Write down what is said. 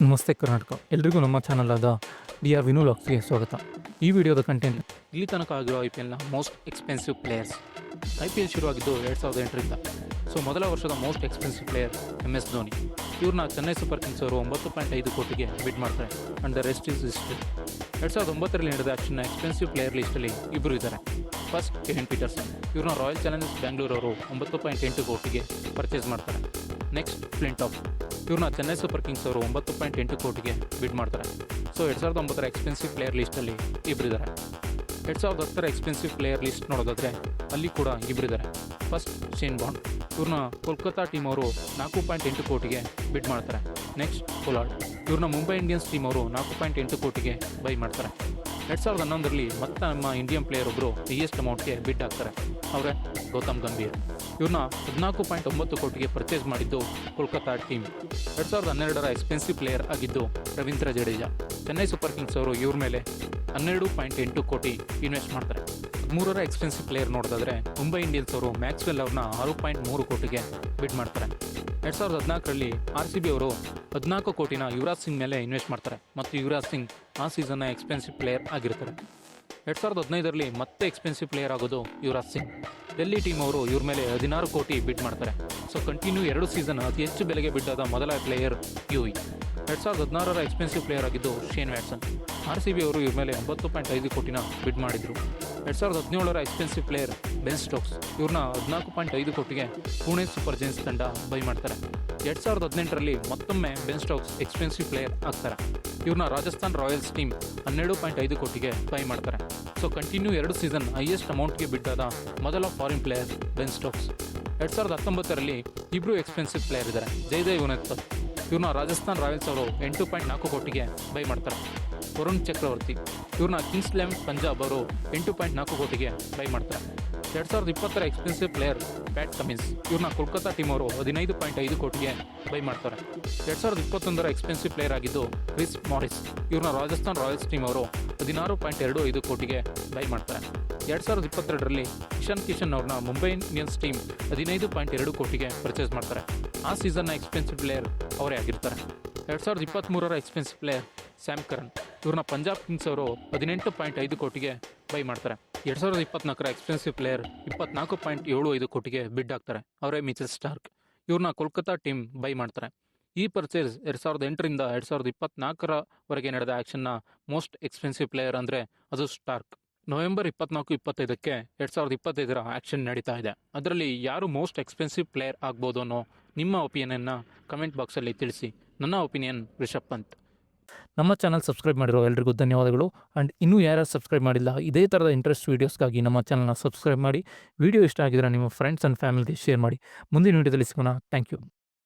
ನಮಸ್ತೆ ಕರ್ನಾಟಕ, ಎಲ್ರಿಗೂ ನಮ್ಮ ಚಾನಲ್ ಆದ ಡಿ ಆರ್ ವಿನೂ ವ್ಲಾಗ್ಸ್ಗೆ ಸ್ವಾಗತ. ಈ ವಿಡಿಯೋದ ಕಂಟೆಂಟ್ ಇಲ್ಲಿ ತನಕ ಆಗಿರೋ IPLನ ಮೋಸ್ಟ್ ಎಕ್ಸ್ಪೆನ್ಸಿವ್ ಪ್ಲೇಯರ್ಸ್. IPL ಶುರುವಾಗಿದ್ದು 2008ರಿಂದ. ಸೊ ಮೊದಲ ವರ್ಷದ most expensive player MS Dhoni. ಇವ್ರನ್ನ ಚೆನ್ನೈ ಸೂಪರ್ ಕಿಂಗ್ಸ್ ಅವರು 9.5 ಕೋಟಿಗೆ ಬಿಡ್ ಮಾಡ್ತಾರೆ. And the rest is history. 2009ರಲ್ಲಿ ನಡೆದ ಆಕ್ಷನ್ನ ಎಕ್ಸ್ಪೆನ್ಸಿವ್ ಪ್ಲೇಯರ್ ಲಿಸ್ಟಲ್ಲಿ ಇಬ್ಬರು ಇದ್ದಾರೆ. First Kevin Pietersen. ಇವ್ರನ್ನ ರಾಯಲ್ ಚಾಲೆಂಜರ್ಸ್ ಬ್ಯಾಂಗ್ಳೂರ್ ಅವರು 9.8 ಕೋಟಿಗೆ ಪರ್ಚೇಸ್ ಮಾಡ್ತಾರೆ. Next Flintoff. ಇವ್ರನ್ನ ಚೆನ್ನೈ ಸೂಪರ್ ಕಿಂಗ್ಸ್ ಅವರು 9.8 ಕೋಟಿಗೆ ಬಿಡ್ ಮಾಡ್ತಾರೆ. ಸೊ 2009ರ ಎಕ್ಸ್ಪೆನ್ಸಿವ್ ಪ್ಲೇಯರ್ ಲಿಸ್ಟಲ್ಲಿ ಇಬ್ಬರಿದ್ದಾರೆ. 2010ರ ಎಕ್ಸ್ಪೆನ್ಸಿವ್ ಪ್ಲೇಯರ್ ಲಿಸ್ಟ್ ನೋಡೋದಾದರೆ ಅಲ್ಲಿ ಕೂಡ ಇಬ್ಬರಿದ್ದಾರೆ. First Shane bond. ಇವ್ರನ್ನ ಕೋಲ್ಕತ್ತಾ ಟೀಮ್ ಅವರು 4.8 ಕೋಟಿಗೆ ಬಿಡ್ ಮಾಡ್ತಾರೆ. Next Pollard. ಇವ್ರನ್ನ ಮುಂಬೈ ಇಂಡಿಯನ್ಸ್ ಟೀಮ್ ಅವರು 4.8 ಕೋಟಿಗೆ ಬೈ ಮಾಡ್ತಾರೆ. 2011ರಲ್ಲಿ ಮತ್ತೆ ನಮ್ಮ ಇಂಡಿಯನ್ ಪ್ಲೇಯರ್ ಒಬ್ಬರು ಹೈಯೆಸ್ಟ್ ಅಮೌಂಟ್ಗೆ ಬಿಡ್ ಆಗ್ತಾರೆ. ಅವರೇ ಗೌತಮ್ ಗಂಭೀರ್. ಇವ್ರನ್ನ 14.9 ಕೋಟಿಗೆ ಪರ್ಚೇಸ್ ಮಾಡಿದ್ದು ಕೋಲ್ಕತ್ತಾ ಟೀಮ್. 2012ರ ಎಕ್ಸ್ಪೆನ್ಸಿವ್ ಪ್ಲೇಯರ್ ಆಗಿದ್ದು ರವೀಂದ್ರ ಜಡೇಜಾ. ಚೆನ್ನೈ ಸೂಪರ್ ಕಿಂಗ್ಸ್ ಅವರು ಇವ್ರ ಮೇಲೆ 12.8 ಕೋಟಿ ಇನ್ವೆಸ್ಟ್ ಮಾಡ್ತಾರೆ. 13ರ ಎಕ್ಸ್ಪೆನ್ಸಿವ್ ಪ್ಲೇಯರ್ ನೋಡೋದಾದರೆ ಮುಂಬೈ ಇಂಡಿಯನ್ಸ್ ಅವರು ಮ್ಯಾಕ್ಸ್ವೆಲ್ ಅವ್ರನ್ನ 6.3 ಕೋಟಿಗೆ ಬಿಡ್ ಮಾಡ್ತಾರೆ. 2014ರಲ್ಲಿ RCB ಅವರು 14 ಕೋಟಿನ ಯುವರಾಜ್ ಸಿಂಗ್ ಮೇಲೆ ಇನ್ವೆಸ್ಟ್ ಮಾಡ್ತಾರೆ ಮತ್ತು ಯುವರಾಜ್ ಸಿಂಗ್ ಆ ಸೀಸನ್ನ ಎಕ್ಸ್ಪೆನ್ಸಿವ್ ಪ್ಲೇಯರ್ ಆಗಿರ್ತಾರೆ. 2015ರಲ್ಲಿ ಮತ್ತೆ ಎಕ್ಸ್ಪೆನ್ಸಿವ್ ಪ್ಲೇಯರ್ ಆಗೋದು ಯುವರಾಜ್ ಸಿಂಗ್. ಡೆಲ್ಲಿ ಟೀಮ್ ಅವರು ಇವ್ರ ಮೇಲೆ 16 ಕೋಟಿ ಬಿಡ್ ಮಾಡ್ತಾರೆ. ಸೊ ಕಂಟಿನ್ಯೂ 2 ಸೀಸನ್ ಅತಿ ಹೆಚ್ಚು ಬೆಲೆಗೆ ಬಿಡ್ಡಾದ ಮೊದಲ ಪ್ಲೇಯರ್ ಯುವಿ. 2016ರ ಎಕ್ಸ್ಪೆನ್ಸಿವ್ ಪ್ಲೇಯರ್ ಆಗಿದ್ದು ಶೇನ್ ವ್ಯಾಟ್ಸನ್. RCB ಅವರು ಇವ್ರ ಮೇಲೆ 9.5 ಕೋಟಿನ ಬಿಡ್ ಮಾಡಿದರು. 2017ರ ಎಕ್ಸ್ಪೆನ್ಸಿವ್ ಪ್ಲೇಯರ್ ಬೆನ್ ಸ್ಟೋಕ್ಸ್. ಇವ್ರನ್ನ 14.5 ಕೋಟಿಗೆ ಪುಣೆ ಸೂಪರ್ ಜೈನ್ಸ್ ತಂಡ ಬೈ ಮಾಡ್ತಾರೆ. 2018ರಲ್ಲಿ ಮತ್ತೊಮ್ಮೆ ಬೆನ್ ಸ್ಟೋಕ್ಸ್ ಎಕ್ಸ್ಪೆನ್ಸಿವ್ ಪ್ಲೇಯರ್ ಆಗ್ತಾರೆ. ಇವ್ರನ್ನ ರಾಜಸ್ಥಾನ್ ರಾಯಲ್ಸ್ ಟೀಮ್ 12.5 ಕೋಟಿಗೆ ಬೈ ಮಾಡ್ತಾರೆ. ಸೊ ಕಂಟಿನ್ಯೂ 2 ಸೀಸನ್ ಹೈಯೆಸ್ಟ್ ಅಮೌಂಟ್ಗೆ ಬಿಡ್ಡಾದ ಮೊದಲ ಫಾರಿನ್ ಪ್ಲೇಯರ್ ಬೆನ್ ಸ್ಟೋಕ್ಸ್. 2019ರಲ್ಲಿ ಇಬ್ಬರು ಎಕ್ಸ್ಪೆನ್ಸಿವ್ ಪ್ಲೇಯರ್ ಇದ್ದಾರೆ. ಜೈದೇವ್ ಉನದ್ಕರ್. ಇವ್ರನ್ನ ರಾಜಸ್ಥಾನ್ ರಾಯಲ್ಸ್ ಅವರು 8.4 ಕೋಟಿಗೆ ಬೈ ಮಾಡ್ತಾರೆ. ವರುಣ್ ಚಕ್ರವರ್ತಿ. ಇವ್ರನ್ನ ಕಿಂಗ್ಸ್ 11 ಪಂಜಾಬ್ ಅವರು 8.4 ಕೋಟಿಗೆ ಬೈ ಮಾಡ್ತಾರೆ. 2020ರ ಎಕ್ಸ್ಪೆನ್ಸಿವ್ ಪ್ಲೇಯರ್ ಪ್ಯಾಟ್ ಕಮಿನ್ಸ್. ಇವ್ರನ್ನ ಕೋಲ್ಕತ್ತಾ ಟೀಮ್ ಅವರು 15.5 ಕೋಟಿಗೆ ಬೈ ಮಾಡ್ತಾರೆ. 2021ರ ಎಕ್ಸ್ಪೆನ್ಸಿವ್ ಪ್ಲೇಯರ್ ಆಗಿದ್ದು ಕ್ರಿಸ್ ಮಾರಿಸ್. ಇವ್ರನ್ನ ರಾಜಸ್ಥಾನ್ ರಾಯಲ್ಸ್ ಟೀಮ್ ಅವರು 16.25 ಕೋಟಿಗೆ ಬೈ ಮಾಡ್ತಾರೆ. 2022ರಲ್ಲಿ ಇಶಾನ್ ಕಿಶನ್ ಅವ್ರನ್ನ ಮುಂಬೈ ಇಂಡಿಯನ್ಸ್ ಟೀಮ್ 15.2 ಕೋಟಿಗೆ ಪರ್ಚೇಸ್ ಮಾಡ್ತಾರೆ. ಆ ಸೀಸನ್ನ ಎಕ್ಸ್ಪೆನ್ಸಿವ್ ಪ್ಲೇಯರ್ ಅವರೇ ಆಗಿರ್ತಾರೆ. 2023ರ ಎಕ್ಸ್ಪೆನ್ಸಿವ್ ಪ್ಲೇಯರ್ ಸ್ಯಾಮ್ ಕರನ್. ಇವ್ರನ್ನ ಪಂಜಾಬ್ ಕಿಂಗ್ಸ್ ಅವರು 18.5 ಕೋಟಿಗೆ ಬೈ ಮಾಡ್ತಾರೆ. 2024ರ ಎಕ್ಸ್ಪೆನ್ಸಿವ್ ಪ್ಲೇಯರ್ 24.75 ಕೋಟಿಗೆ ಬಿಡ್ ಆಗ್ತಾರೆ. ಅವರೇ ಮಿಚೆಲ್ ಸ್ಟಾರ್ಕ್. ಇವ್ರನ್ನ ಕೋಲ್ಕತ್ತಾ ಟೀಮ್ ಬೈ ಮಾಡ್ತಾರೆ. ಈ ಪರ್ಚೇಸ್ 2008ರಿಂದ 2024ರವರೆಗೆ ನಡೆದ ಆ್ಯಕ್ಷನ್ನ ಮೋಸ್ಟ್ ಎಕ್ಸ್ಪೆನ್ಸಿವ್ ಪ್ಲೇಯರ್ ಅಂದರೆ ಅದು ಸ್ಟಾರ್ಕ್. ನವೆಂಬರ್ 24-25ಕ್ಕೆ 2025ರ ಆ್ಯಕ್ಷನ್ ನಡೀತಾ ಇದೆ. ಅದರಲ್ಲಿ ಯಾರು ಮೋಸ್ಟ್ ಎಕ್ಸ್ಪೆನ್ಸಿವ್ ಪ್ಲೇಯರ್ ಆಗ್ಬೋದು ಅನ್ನೋ ನಿಮ್ಮ ಒಪಿನಿಯನ್ನ ಕಮೆಂಟ್ ಬಾಕ್ಸಲ್ಲಿ ತಿಳಿಸಿ. ನನ್ನ ಒಪಿನಿಯನ್ ರಿಷಬ್ ಪಂತ್. ನಮ್ಮ ಚಾನಲ್ ಸಬ್ಸ್ಕ್ರೈಬ್ ಮಾಡಿರೋ ಎಲ್ರಿಗೂ ಧನ್ಯವಾದಗಳು. ಆ್ಯಂಡ್ ಇನ್ನೂ ಯಾರು ಸಬ್ಸ್ಕ್ರೈಬ್ ಮಾಡಿಲ್ಲ, ಇದೇ ಥರದ ಇಂಟ್ರೆಸ್ಟ್ ವೀಡಿಯೋಸ್ಗಾಗಿ ನಮ್ಮ ಚಾನಲ್ನ ಸಬ್ಸ್ಕ್ರೈಬ್ ಮಾಡಿ. ವಿಡಿಯೋ ಇಷ್ಟ ಆಗಿದ್ರೆ ನಿಮ್ಮ ಫ್ರೆಂಡ್ಸ್ ಆ್ಯಂಡ್ ಫ್ಯಾಮಿಲಿಗೆ ಶೇರ್ ಮಾಡಿ. ಮುಂದಿನ ವಿಡಿಯೋದಲ್ಲಿ ಸಿಗೋಣ. Thank you.